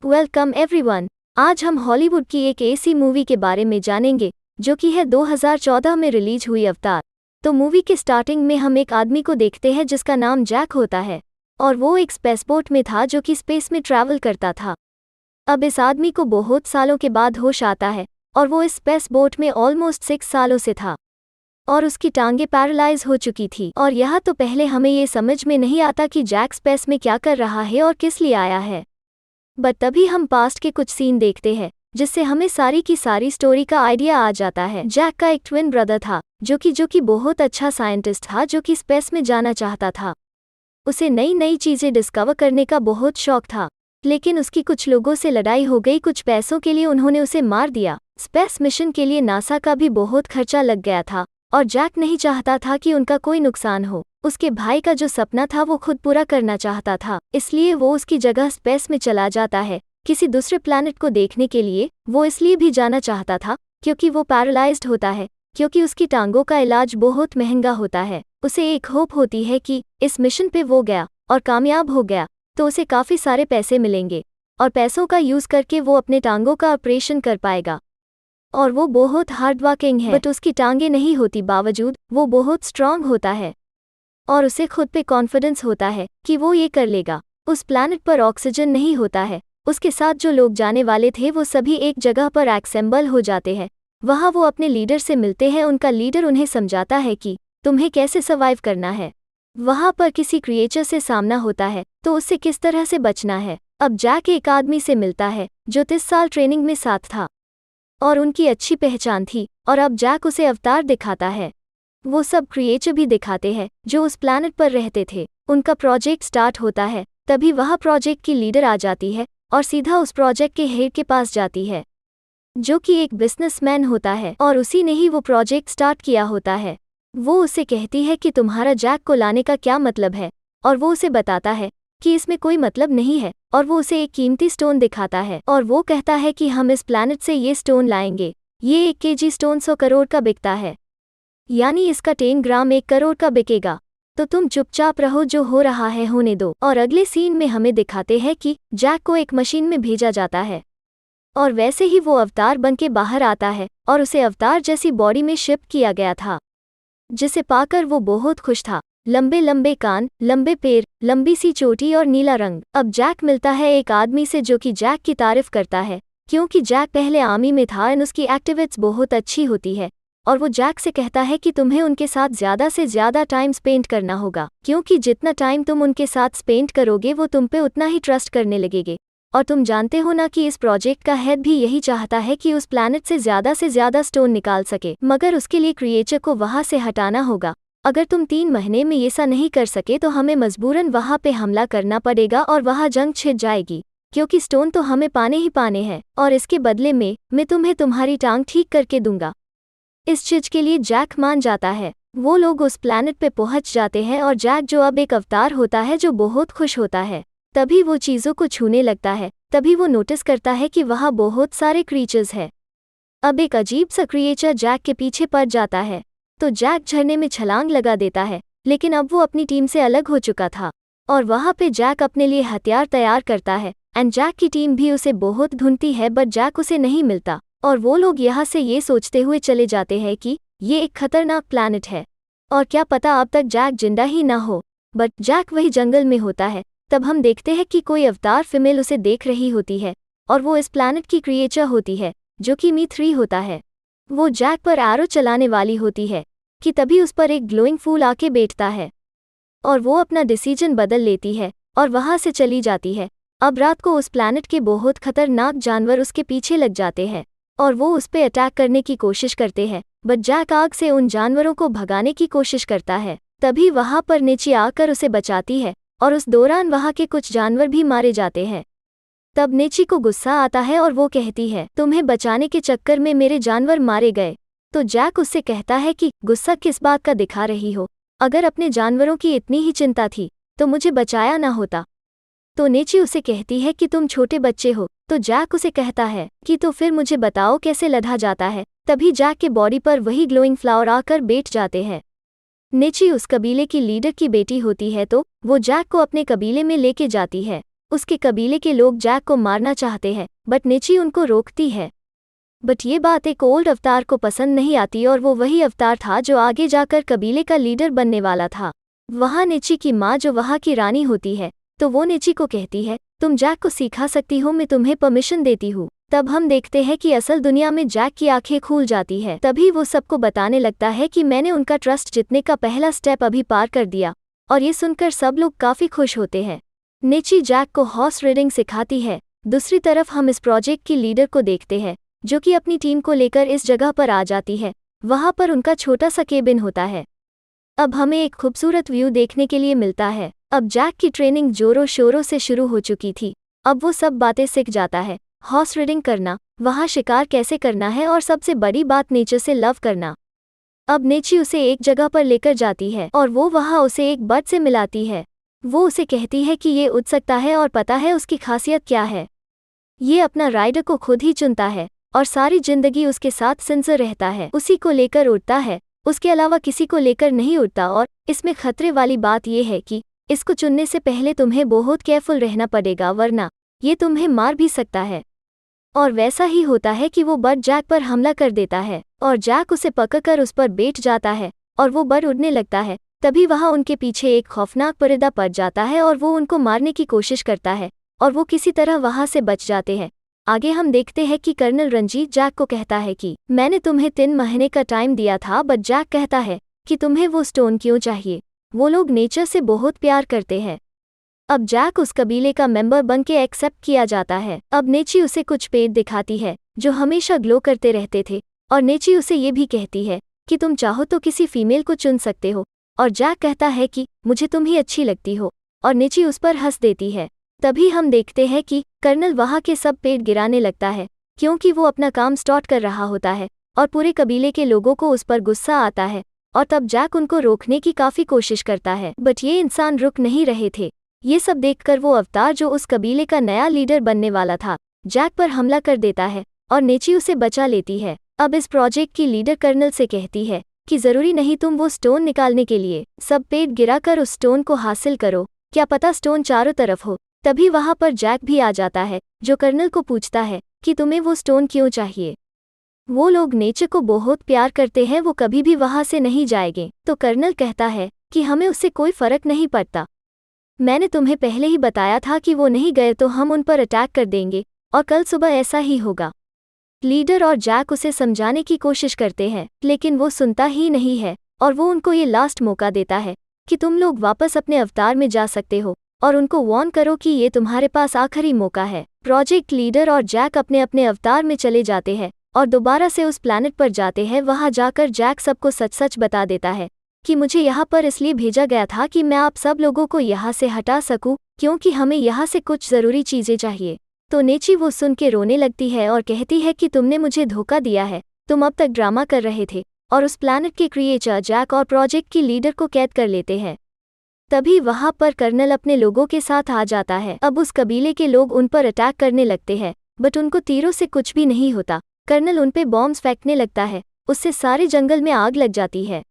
Welcome everyone. आज हम Hollywood की एक ऐसी मूवी के बारे में जानेंगे जो कि है 2014 में रिलीज हुई अवतार। तो मूवी के स्टार्टिंग में हम एक आदमी को देखते हैं जिसका नाम जैक होता है और वो एक स्पेसबोट में था जो कि स्पेस में ट्रैवल करता था। अब इस आदमी को बहुत सालों के बाद होश आता है और वो इस स्पेसबोट में ऑलमोस्ट 6 सालों से था और उसकी टांगें पैरालाइज हो चुकी थी। और यह तो पहले हमें ये समझ में नहीं आता कि जैक स्पेस में क्या कर रहा है और किस लिए आया है। बट तभी हम पास्ट के कुछ सीन देखते हैं जिससे हमें सारी की सारी स्टोरी का आइडिया आ जाता है। जैक का एक ट्विन ब्रदर था जो कि बहुत अच्छा साइंटिस्ट था, जो कि स्पेस में जाना चाहता था। उसे नई नई चीजें डिस्कवर करने का बहुत शौक था, लेकिन उसकी कुछ लोगों से लड़ाई हो गई। कुछ पैसों के लिए उन्होंने उसे मार दिया। स्पेस मिशन के लिए नासा का भी बहुत खर्चा लग गया था और जैक नहीं चाहता था कि उनका कोई नुकसान हो। उसके भाई का जो सपना था वो खुद पूरा करना चाहता था, इसलिए वो उसकी जगह स्पेस में चला जाता है किसी दूसरे प्लैनेट को देखने के लिए। वो इसलिए भी जाना चाहता था क्योंकि वो पैरालाइज्ड होता है, क्योंकि उसकी टांगों का इलाज बहुत महंगा होता है। उसे एक होप होती है कि इस मिशन पे वो गया और कामयाब हो गया तो उसे काफ़ी सारे पैसे मिलेंगे और पैसों का यूज़ करके वो अपने टांगों का ऑपरेशन कर पाएगा। और वो बहुत हार्ड वर्किंग है, बट उसकी टांगें नहीं होती बावजूद वो बहुत स्ट्रांग होता है और उसे खुद पे कॉन्फिडेंस होता है कि वो ये कर लेगा। उस प्लैनेट पर ऑक्सीजन नहीं होता है। उसके साथ जो लोग जाने वाले थे वो सभी एक जगह पर एक्सेंबल हो जाते हैं। वहाँ वो अपने लीडर से मिलते हैं। उनका लीडर उन्हें समझाता है कि तुम्हें कैसे सर्वाइव करना है। वहाँ पर किसी क्रिएचर से सामना होता है तो उससे किस तरह से बचना है। अब जैक एक आदमी से मिलता है जो 30 साल ट्रेनिंग में साथ था और उनकी अच्छी पहचान थी, और अब जैक उसे अवतार दिखाता है। वो सब क्रिएचर भी दिखाते हैं जो उस प्लैनेट पर रहते थे। उनका प्रोजेक्ट स्टार्ट होता है, तभी वह प्रोजेक्ट की लीडर आ जाती है और सीधा उस प्रोजेक्ट के हेड के पास जाती है जो कि एक बिजनेसमैन होता है और उसी ने ही वो प्रोजेक्ट स्टार्ट किया होता है। वो उसे कहती है कि तुम्हारा जैक को लाने का क्या मतलब है, और वो उसे बताता है कि इसमें कोई मतलब नहीं है। और वो उसे एक कीमती स्टोन दिखाता है और वो कहता है कि हम इस प्लैनेट से ये स्टोन लाएंगे। ये 1 केजी स्टोन 100 करोड़ का बिकता है, यानी इसका 10 ग्राम 1 करोड़ का बिकेगा। तो तुम चुपचाप रहो, जो हो रहा है होने दो। और अगले सीन में हमें दिखाते हैं कि जैक को एक मशीन में भेजा जाता है और वैसे ही वो अवतार बन के बाहर आता है और उसे अवतार जैसी बॉडी में शिफ्ट किया गया था, जिसे पाकर वो बहुत खुश था। लंबे लंबे कान, लंबे पैर, लंबी सी चोटी और नीला रंग। अब जैक मिलता है एक आदमी से जो कि जैक की तारीफ करता है, क्योंकि जैक पहले आर्मी में था और उसकी एक्टिविटीज बहुत अच्छी होती है। और वो जैक से कहता है कि तुम्हें उनके साथ ज़्यादा से ज़्यादा टाइम स्पेंड करना होगा, क्योंकि जितना टाइम तुम उनके साथ स्पेंड करोगे वो तुम पे उतना ही ट्रस्ट करने लगेंगे। और तुम जानते हो ना कि इस प्रोजेक्ट का हेड भी यही चाहता है कि उस प्लैनेट से ज़्यादा स्टोन निकाल सके, मगर उसके लिए क्रिएचर को वहाँ से हटाना होगा। अगर तुम 3 महीने में ऐसा नहीं कर सके तो हमें मजबूरन वहाँ पे हमला करना पड़ेगा और वहाँ जंग छिड़ जाएगी, क्योंकि स्टोन तो हमें पाने ही पाने हैं और इसके बदले में मैं तुम्हें तुम्हारी टांग ठीक करके दूंगा। इस चीज के लिए जैक मान जाता है। वो लोग उस प्लैनेट पे पहुंच जाते हैं और जैक, जो अब एक अवतार होता है, जो बहुत खुश होता है। तभी वो चीज़ों को छूने लगता है। तभी वो नोटिस करता है कि वहाँ बहुत सारे क्रीचर्स हैं। अब एक अजीब सा क्रिएचर जैक के पीछे पड़ जाता है तो जैक झरने में छलांग लगा देता है, लेकिन अब वो अपनी टीम से अलग हो चुका था और वहाँ पे जैक अपने लिए हथियार तैयार करता है एंड जैक की टीम भी उसे बहुत ढूंढती है, बट जैक उसे नहीं मिलता। और वो लोग यहाँ से ये सोचते हुए चले जाते हैं कि ये एक खतरनाक प्लैनेट है और क्या पता अब तक जैक जिंदा ही ना हो। बट जैक वही जंगल में होता है। तब हम देखते हैं कि कोई अवतार फीमेल उसे देख रही होती है और वो इस प्लैनेट की क्रिएचर होती है जो कि मी-3 होता है। वो जैक पर एरो चलाने वाली होती है कि तभी उस पर एक ग्लोइंग फूल आके बैठता है और वो अपना डिसीजन बदल लेती है और वहाँ से चली जाती है। अब रात को उस प्लैनेट के बहुत खतरनाक जानवर उसके पीछे लग जाते हैं और वो उस पे अटैक करने की कोशिश करते हैं, बट जैक आग से उन जानवरों को भगाने की कोशिश करता है। तभी वहाँ पर नीचे आकर उसे बचाती है और उस दौरान वहाँ के कुछ जानवर भी मारे जाते हैं। तब नेची को गुस्सा आता है और वो कहती है, तुम्हें बचाने के चक्कर में मेरे जानवर मारे गए। तो जैक उससे कहता है कि गुस्सा किस बात का दिखा रही हो, अगर अपने जानवरों की इतनी ही चिंता थी तो मुझे बचाया ना होता। तो नेची उसे कहती है कि तुम छोटे बच्चे हो। तो जैक उसे कहता है कि तो फिर मुझे बताओ कैसे लड़ा जाता है। तभी जैक के बॉडी पर वही ग्लोइंग फ्लावर आकर बैठ जाते हैं। नेची उस कबीले की लीडर की बेटी होती है तो वो जैक को अपने कबीले में लेके जाती है उसके कबीले के लोग जैक को मारना चाहते हैं, बट नेची उनको रोकती है। बट ये बात एक ओल्ड अवतार को पसंद नहीं आती और वो वही अवतार था जो आगे जाकर कबीले का लीडर बनने वाला था। वहाँ नेची की माँ जो वहाँ की रानी होती है, तो वो नेची को कहती है, तुम जैक को सिखा सकती हो, मैं तुम्हें परमिशन देती हूँ। तब हम देखते हैं कि असल दुनिया में जैक की आंखें खुल जाती है। तभी वो सबको बताने लगता है कि मैंने उनका ट्रस्ट जीतने का पहला स्टेप अभी पार कर दिया, और ये सुनकर सब लोग काफ़ी खुश होते हैं। नेची जैक को हॉर्स राइडिंग सिखाती है। दूसरी तरफ हम इस प्रोजेक्ट की लीडर को देखते हैं, जो कि अपनी टीम को लेकर इस जगह पर आ जाती है। वहाँ पर उनका छोटा सा केबिन होता है। अब हमें एक खूबसूरत व्यू देखने के लिए मिलता है। अब जैक की ट्रेनिंग जोरों शोरों से शुरू हो चुकी थी। अब वो सब बातें सीख जाता है, हॉर्स राइडिंग करना, वहाँ शिकार कैसे करना है, और सबसे बड़ी बात नेचर से लव करना। अब नेची उसे एक जगह पर लेकर जाती है और वो वहाँ उसे एक बर्ड से मिलाती है। वो उसे कहती है कि ये उड़ सकता है और पता है उसकी खासियत क्या है। ये अपना राइडर को खुद ही चुनता है और सारी जिंदगी उसके साथ सिंसियर रहता है, उसी को लेकर उड़ता है, उसके अलावा किसी को लेकर नहीं उड़ता। और इसमें खतरे वाली बात यह है कि इसको चुनने से पहले तुम्हें बहुत केयरफुल रहना पड़ेगा, वरना ये तुम्हें मार भी सकता है। और वैसा ही होता है कि वो बर्ड जैक पर हमला कर देता है और जैक उसे पकड़कर उस पर बैठ जाता है और वो बर्ड उड़ने लगता है। तभी वहाँ उनके पीछे एक खौफनाक परिंदा पड़ जाता है और वो उनको मारने की कोशिश करता है और वो किसी तरह वहाँ से बच जाते हैं। आगे हम देखते हैं कि कर्नल रंजीत जैक को कहता है कि मैंने तुम्हें 3 महीने का टाइम दिया था, बट जैक कहता है कि तुम्हें वो स्टोन क्यों चाहिए। वो लोग नेचर से बहुत प्यार करते हैं। अब जैक उस कबीले का मेंबर बन के एक्सेप्ट किया जाता है। अब नेची उसे कुछ पेड़ दिखाती है जो हमेशा ग्लो करते रहते थे, और नेची उसे ये भी कहती है कि तुम चाहो तो किसी फीमेल को चुन सकते हो। और जैक कहता है कि मुझे तुम ही अच्छी लगती हो, और नेची उस पर हंस देती है। तभी हम देखते हैं कि कर्नल वहाँ के सब पेड़ गिराने लगता है, क्योंकि वो अपना काम स्टार्ट कर रहा होता है और पूरे कबीले के लोगों को उस पर गुस्सा आता है। और तब जैक उनको रोकने की काफ़ी कोशिश करता है, बट ये इंसान रुक नहीं रहे थे। ये सब देखकर वो अवतार जो उस कबीले का नया लीडर बनने वाला था, जैक पर हमला कर देता है और नेची उसे बचा लेती है। अब इस प्रोजेक्ट की लीडर कर्नल से कहती है कि ज़रूरी नहीं तुम वो स्टोन निकालने के लिए सब पेड़ गिराकर उस स्टोन को हासिल करो, क्या पता स्टोन चारों तरफ हो। तभी वहाँ पर जैक भी आ जाता है, जो कर्नल को पूछता है कि तुम्हें वो स्टोन क्यों चाहिए। वो लोग नेचर को बहुत प्यार करते हैं, वो कभी भी वहाँ से नहीं जाएंगे। तो कर्नल कहता है कि हमें उससे कोई फ़र्क नहीं पड़ता, मैंने तुम्हें पहले ही बताया था कि वो नहीं गए तो हम उन पर अटैक कर देंगे, और कल सुबह ऐसा ही होगा। लीडर और जैक उसे समझाने की कोशिश करते हैं, लेकिन वो सुनता ही नहीं है और वो उनको ये लास्ट मौका देता है कि तुम लोग वापस अपने अवतार में जा सकते हो, और उनको वार्न करो कि ये तुम्हारे पास आखिरी मौका है। प्रोजेक्ट लीडर और जैक अपने अपने अवतार में चले जाते हैं और दोबारा से उस प्लैनेट पर जाते हैं। वहाँ जाकर जैक सबको सच सच बता देता है कि मुझे यहाँ पर इसलिए भेजा गया था कि मैं आप सब लोगों को यहाँ से हटा सकूं, क्योंकि हमें यहाँ से कुछ ज़रूरी चीज़ें चाहिए। तो नेची वो सुन के रोने लगती है और कहती है कि तुमने मुझे धोखा दिया है, तुम अब तक ड्रामा कर रहे थे। और उस प्लैनेट के क्रिएटर जैक और प्रोजेक्ट की लीडर को कैद कर लेते हैं। तभी वहाँ पर कर्नल अपने लोगों के साथ आ जाता है। अब उस कबीले के लोग उन पर अटैक करने लगते हैं, बट उनको तीरों से कुछ भी नहीं होता। कर्नल उन पे बॉम्ब्स फेंकने लगता है, उससे सारे जंगल में आग लग जाती है।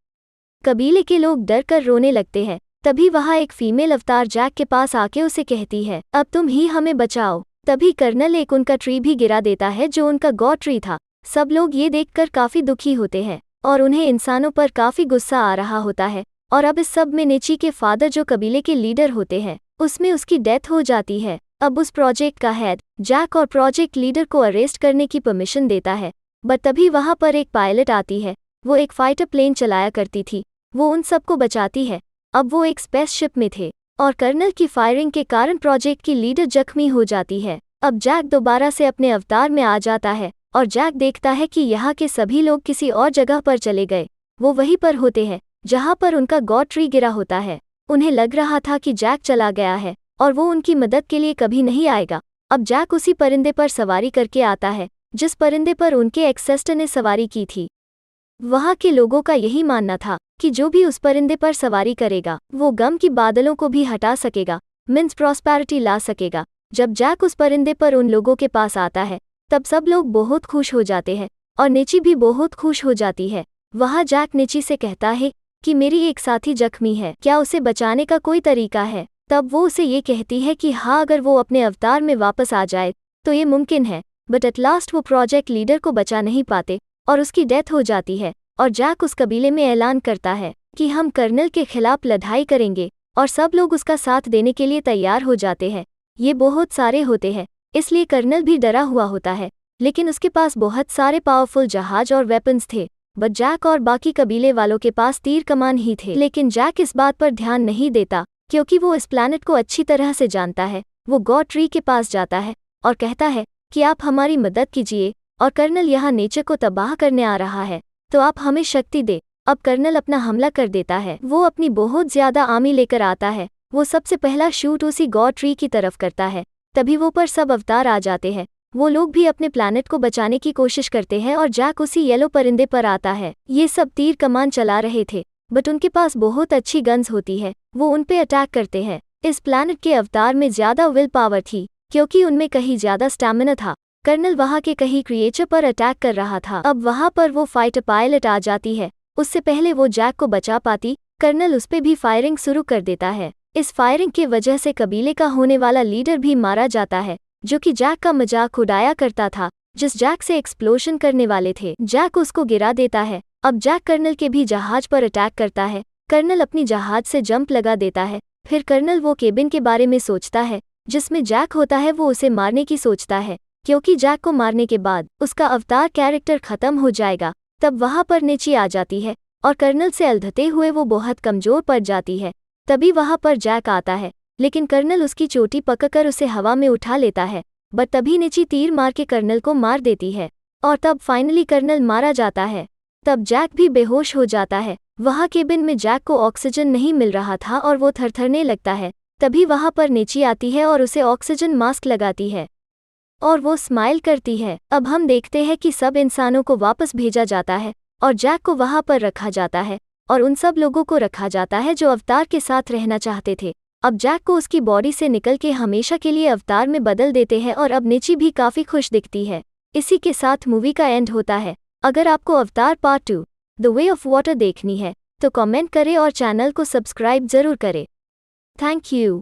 कबीले के लोग डर कर रोने लगते हैं। तभी वहाँ एक फीमेल अवतार जैक के पास आके उसे कहती है, अब तुम ही हमें बचाओ। तभी कर्नल एक उनका ट्री भी गिरा देता है जो उनका गॉड ट्री था। सब लोग ये देखकर काफ़ी दुखी होते हैं और उन्हें इंसानों पर काफ़ी गुस्सा आ रहा होता है। और अब इस सब में नेची के फादर जो कबीले के लीडर होते हैं, उसमें उसकी डेथ हो जाती है। अब उस प्रोजेक्ट का हेड जैक और प्रोजेक्ट लीडर को अरेस्ट करने की परमिशन देता है, बट तभी वहाँ पर एक पायलट आती है। वो एक फाइटर प्लेन चलाया करती थी, वो उन सबको बचाती है। अब वो एक स्पेसशिप में थे और कर्नल की फायरिंग के कारण प्रोजेक्ट की लीडर जख्मी हो जाती है। अब जैक दोबारा से अपने अवतार में आ जाता है और जैक देखता है कि यहाँ के सभी लोग किसी और जगह पर चले गए। वो वहीं पर होते हैं जहाँ पर उनका गॉड ट्री गिरा होता है। उन्हें लग रहा था कि जैक चला गया है और वो उनकी मदद के लिए कभी नहीं आएगा। अब जैक उसी परिंदे पर सवारी करके आता है जिस परिंदे पर उनके एक्सेस्टर ने सवारी की थी। वहाँ के लोगों का यही मानना था कि जो भी उस परिंदे पर सवारी करेगा वो गम की बादलों को भी हटा सकेगा, मीन्स प्रॉस्पेरिटी ला सकेगा। जब जैक उस परिंदे पर उन लोगों के पास आता है तब सब लोग बहुत खुश हो जाते हैं और नेची भी बहुत खुश हो जाती है। वहाँ जैक नेची से कहता है कि मेरी एक साथी जख्मी है, क्या उसे बचाने का कोई तरीका है। तब वो उसे ये कहती है कि हाँ, अगर वो अपने अवतार में वापस आ जाए तो ये मुमकिन है। बट एट लास्ट वो प्रोजेक्ट लीडर को बचा नहीं पाते और उसकी डेथ हो जाती है। और जैक उस कबीले में ऐलान करता है कि हम कर्नल के खिलाफ लड़ाई करेंगे, और सब लोग उसका साथ देने के लिए तैयार हो जाते हैं। ये बहुत सारे होते हैं, इसलिए कर्नल भी डरा हुआ होता है, लेकिन उसके पास बहुत सारे पावरफुल जहाज और वेपन्स थे। बट जैक और बाकी कबीले वालों के पास तीर कमान ही थे। लेकिन जैक इस बात पर ध्यान नहीं देता क्योंकि वो इस प्लैनेट को अच्छी तरह से जानता है। वो गॉड ट्री के पास जाता है और कहता है कि आप हमारी मदद कीजिए, और कर्नल यहाँ नेचर को तबाह करने आ रहा है, तो आप हमें शक्ति दे। अब कर्नल अपना हमला कर देता है। वो अपनी बहुत ज्यादा आर्मी लेकर आता है। वो सबसे पहला शूट उसी गॉड ट्री की तरफ करता है। तभी वो पर सब अवतार आ जाते हैं। वो लोग भी अपने प्लैनेट को बचाने की कोशिश करते हैं और जैक उसी येलो परिंदे पर आता है। ये सब तीर कमान चला रहे थे, बट उनके पास बहुत अच्छी गन्स होती है। वो उन पे अटैक करते हैं। इस प्लैनेट के अवतार में ज्यादा विल पावर थी क्योंकि उनमें कहीं ज्यादा स्टैमिना था। कर्नल वहाँ के कहीं क्रिएचर पर अटैक कर रहा था। अब वहाँ पर वो फाइटर पायलट आ जाती है। उससे पहले वो जैक को बचा पाती, कर्नल उस पे भी फायरिंग शुरू कर देता है। इस फायरिंग की वजह से कबीले का होने वाला लीडर भी मारा जाता है, जो कि जैक का मजाक उड़ाया करता था। जिस जैक से एक्सप्लोजन करने वाले थे, जैक उसको गिरा देता है। अब जैक कर्नल के भी जहाज पर अटैक करता है। कर्नल अपनी जहाज से जंप लगा देता है। फिर कर्नल वो केबिन के बारे में सोचता है जिसमें जैक होता है। वो उसे मारने की सोचता है क्योंकि जैक को मारने के बाद उसका अवतार कैरेक्टर खत्म हो जाएगा। तब वहाँ पर नेची आ जाती है और कर्नल से अलधते हुए वो बहुत कमजोर पड़ जाती है। तभी वहाँ पर जैक आता है, लेकिन कर्नल उसकी चोटी पकड़कर उसे हवा में उठा लेता है। बट तभी नेची तीर मार के कर्नल को मार देती है और तब फाइनली कर्नल मारा जाता है। तब जैक भी बेहोश हो जाता है। वहाँ केबिन में जैक को ऑक्सीजन नहीं मिल रहा था और वो थरथरने लगता है। तभी वहाँ पर नेची आती है और उसे ऑक्सीजन मास्क लगाती है और वो स्माइल करती है। अब हम देखते हैं कि सब इंसानों को वापस भेजा जाता है और जैक को वहाँ पर रखा जाता है और उन सब लोगों को रखा जाता है जो अवतार के साथ रहना चाहते थे। अब जैक को उसकी बॉडी से निकल के हमेशा के लिए अवतार में बदल देते हैं और अब नेची भी काफी खुश दिखती है। इसी के साथ मूवी का एंड होता है। अगर आपको अवतार part 2 the way of water देखनी है तो कमेंट करें और चैनल को सब्सक्राइब जरूर करें। Thank you.